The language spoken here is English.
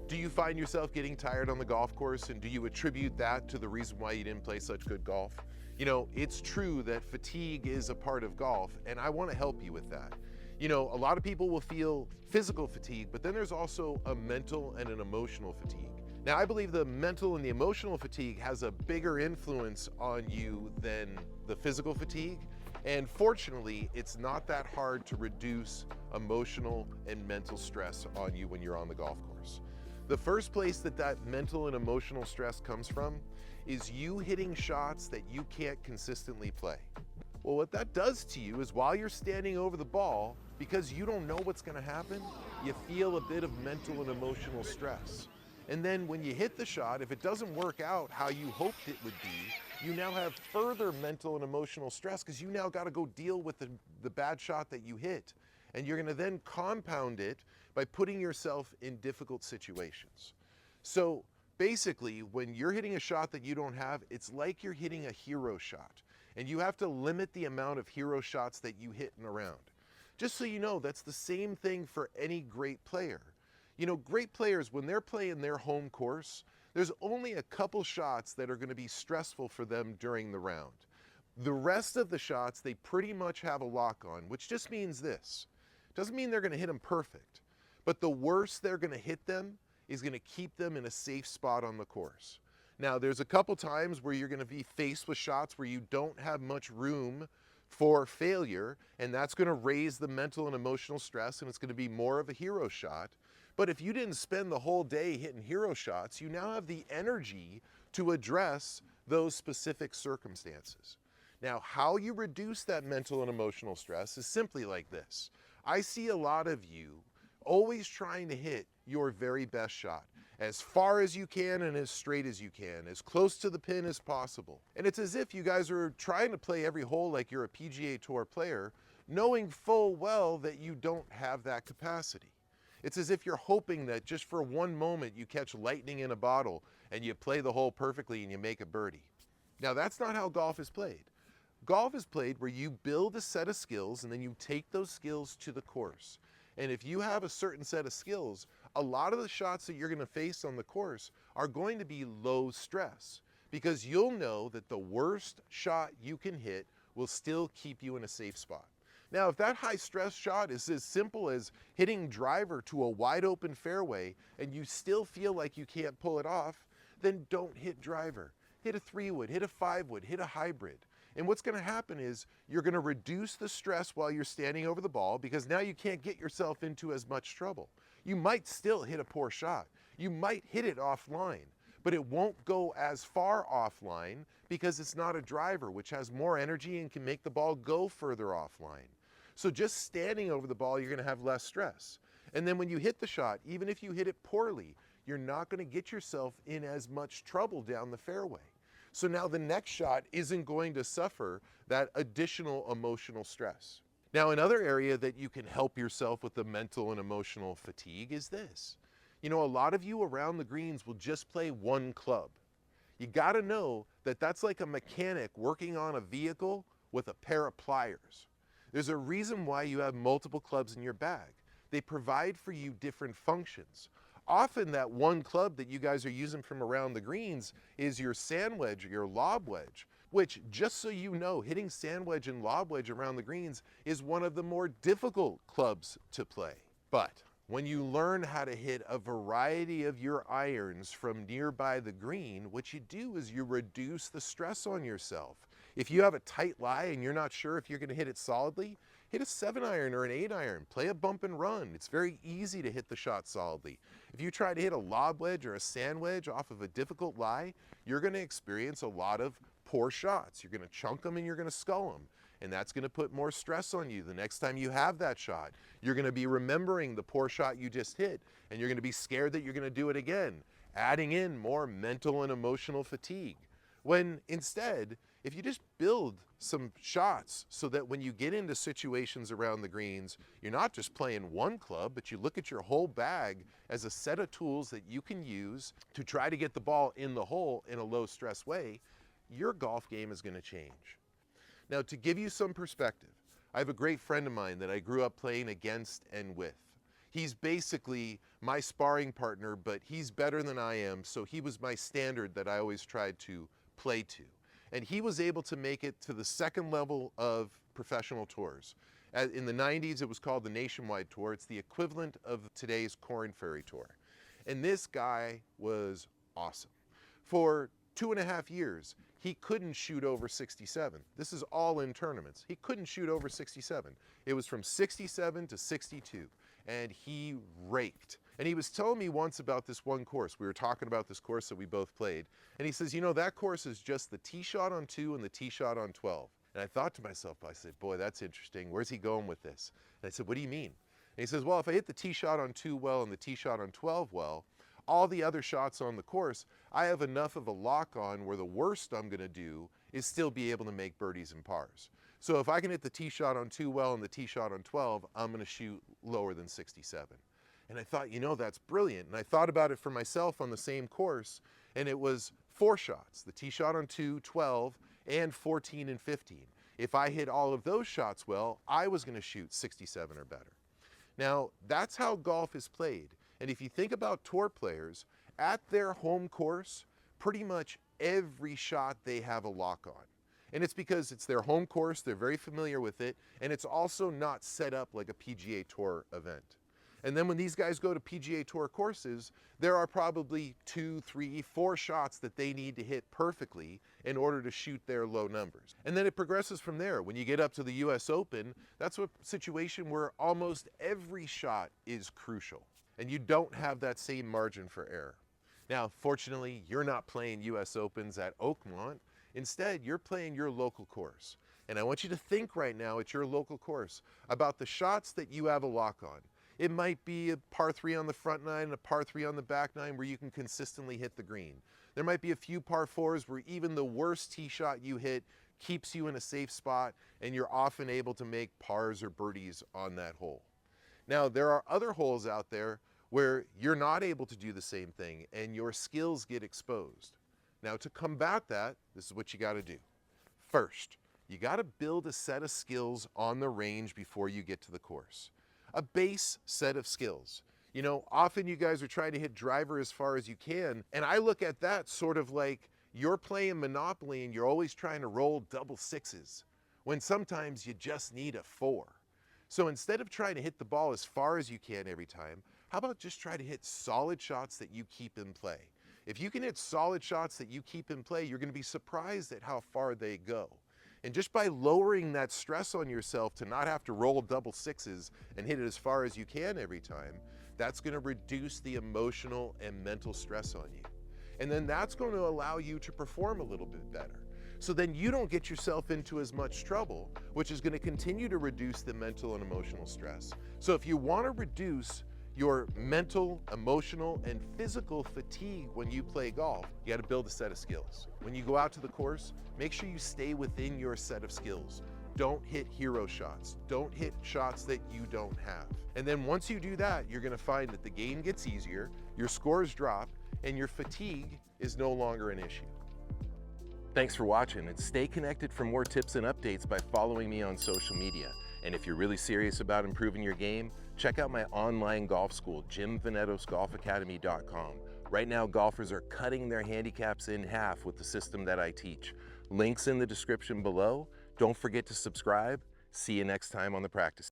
Do you find yourself getting tired on the golf course, and do you attribute that to the reason why you didn't play such good golf? You know, it's true that fatigue is a part of golf, and I want to help you with that. You know, a lot of people will feel physical fatigue, but then there's also a mental and an emotional fatigue. Now, I believe the mental and the emotional fatigue has a bigger influence on you than the physical fatigue. And fortunately, it's not that hard to reduce emotional and mental stress on you when you're on the golf course. The first place that mental and emotional stress comes from is you hitting shots that you can't consistently play. Well, what that does to you is while you're standing over the ball, because you don't know what's going to happen, you feel a bit of mental and emotional stress. And then when you hit the shot, if it doesn't work out how you hoped it would be, you now have further mental and emotional stress because you now got to go deal with the bad shot that you hit. And you're going to then compound it by putting yourself in difficult situations. So basically, when you're hitting a shot that you don't have, it's like you're hitting a hero shot. And you have to limit the amount of hero shots that you hit in a round. Just so you know, that's the same thing for any great player. You know, great players, when they're playing their home course, there's only a couple shots that are going to be stressful for them during the round. The rest of the shots, they pretty much have a lock on, which just means this. Doesn't mean they're going to hit them perfect, but the worse they're going to hit them is going to keep them in a safe spot on the course. Now, there's a couple times where you're going to be faced with shots where you don't have much room for failure, and that's going to raise the mental and emotional stress, and it's going to be more of a hero shot. But if you didn't spend the whole day hitting hero shots, you now have the energy to address those specific circumstances. Now, how you reduce that mental and emotional stress is simply like this. I see a lot of you always trying to hit your very best shot, as far as you can and as straight as you can, as close to the pin as possible. And it's as if you guys are trying to play every hole like you're a PGA Tour player, knowing full well that you don't have that capacity. It's as if you're hoping that just for one moment you catch lightning in a bottle and you play the hole perfectly and you make a birdie. Now, that's not how golf is played. Golf is played where you build a set of skills and then you take those skills to the course. And if you have a certain set of skills, a lot of the shots that you're going to face on the course are going to be low stress because you'll know that the worst shot you can hit will still keep you in a safe spot. Now, if that high stress shot is as simple as hitting driver to a wide open fairway and you still feel like you can't pull it off, then don't hit driver. Hit a 3-wood, hit a 5-wood, hit a hybrid. And what's going to happen is you're going to reduce the stress while you're standing over the ball because now you can't get yourself into as much trouble. You might still hit a poor shot. You might hit it offline, but it won't go as far offline because it's not a driver, which has more energy and can make the ball go further offline. So just standing over the ball, you're going to have less stress. And then when you hit the shot, even if you hit it poorly, you're not going to get yourself in as much trouble down the fairway. So now the next shot isn't going to suffer that additional emotional stress. Now, another area that you can help yourself with the mental and emotional fatigue is this. You know, a lot of you around the greens will just play one club. You got to know that that's like a mechanic working on a vehicle with a pair of pliers. There's a reason why you have multiple clubs in your bag. They provide for you different functions. Often that one club that you guys are using from around the greens is your sand wedge or your lob wedge, which, just so you know, hitting sand wedge and lob wedge around the greens is one of the more difficult clubs to play. But when you learn how to hit a variety of your irons from nearby the green, what you do is you reduce the stress on yourself. If you have a tight lie and you're not sure if you're going to hit it solidly, hit a 7-iron or an 8-iron. Play a bump and run. It's very easy to hit the shot solidly. If you try to hit a lob wedge or a sand wedge off of a difficult lie, you're going to experience a lot of poor shots. You're going to chunk them and you're going to skull them. And that's going to put more stress on you the next time you have that shot. You're going to be remembering the poor shot you just hit, and you're going to be scared that you're going to do it again, adding in more mental and emotional fatigue. When instead, if you just build some shots so that when you get into situations around the greens, you're not just playing one club, but you look at your whole bag as a set of tools that you can use to try to get the ball in the hole in a low stress way, your golf game is going to change. Now, to give you some perspective, I have a great friend of mine that I grew up playing against and with. He's basically my sparring partner, but he's better than I am, so he was my standard that I always tried to play to. And he was able to make it to the second level of professional tours. In the 90s, it was called the Nationwide Tour. It's the equivalent of today's Korn Ferry Tour. And this guy was awesome. For 2.5 years, he couldn't shoot over 67. This is all in tournaments. He couldn't shoot over 67. It was from 67 to 62, and he raked. And he was telling me once about this one course. We were talking about this course that we both played, and he says, you know, that course is just the tee shot on 2 and the tee shot on 12. And I thought to myself, I said, boy, that's interesting. Where's he going with this? And I said, what do you mean? And he says, well, if I hit the tee shot on 2 well and the tee shot on 12 well, all the other shots on the course, I have enough of a lock on where the worst I'm gonna do is still be able to make birdies and pars. So if I can hit the tee shot on 2 well and the tee shot on 12, I'm gonna shoot lower than 67. And I thought, you know, that's brilliant. And I thought about it for myself on the same course, and it was 4 shots, the tee shot on 2, 12, and 14 and 15. If I hit all of those shots well, I was gonna shoot 67 or better. Now, that's how golf is played. And if you think about tour players, at their home course, pretty much every shot they have a lock on. And it's because it's their home course, they're very familiar with it, and it's also not set up like a PGA Tour event. And then when these guys go to PGA Tour courses, there are probably 2, 3, 4 shots that they need to hit perfectly in order to shoot their low numbers. And then it progresses from there. When you get up to the US Open, that's a situation where almost every shot is crucial, and you don't have that same margin for error. Now, fortunately, you're not playing US Opens at Oakmont. Instead, you're playing your local course. And I want you to think right now at your local course about the shots that you have a lock on. It might be a par 3 on the front 9 and a par 3 on the back 9 where you can consistently hit the green. There might be a few par 4s where even the worst tee shot you hit keeps you in a safe spot, and you're often able to make pars or birdies on that hole. Now, there are other holes out there where you're not able to do the same thing and your skills get exposed. Now, to combat that, this is what you gotta do. First, you gotta build a set of skills on the range before you get to the course. A base set of skills. You know, often you guys are trying to hit driver as far as you can, and I look at that sort of like you're playing Monopoly and you're always trying to roll double 6s, when sometimes you just need a 4. So instead of trying to hit the ball as far as you can every time, how about just try to hit solid shots that you keep in play? If you can hit solid shots that you keep in play, you're gonna be surprised at how far they go. And just by lowering that stress on yourself to not have to roll double 6s and hit it as far as you can every time, that's gonna reduce the emotional and mental stress on you. And then that's gonna allow you to perform a little bit better. So then you don't get yourself into as much trouble, which is gonna continue to reduce the mental and emotional stress. So if you wanna reduce your mental, emotional, and physical fatigue when you play golf, you gotta build a set of skills. When you go out to the course, make sure you stay within your set of skills. Don't hit hero shots. Don't hit shots that you don't have. And then once you do that, you're gonna find that the game gets easier, your scores drop, and your fatigue is no longer an issue. Thanks for watching, and stay connected for more tips and updates by following me on social media. And if you're really serious about improving your game, check out my online golf school, JimVenetosGolfAcademy.com. Right now, golfers are cutting their handicaps in half with the system that I teach. Links in the description below. Don't forget to subscribe. See you next time on the practice.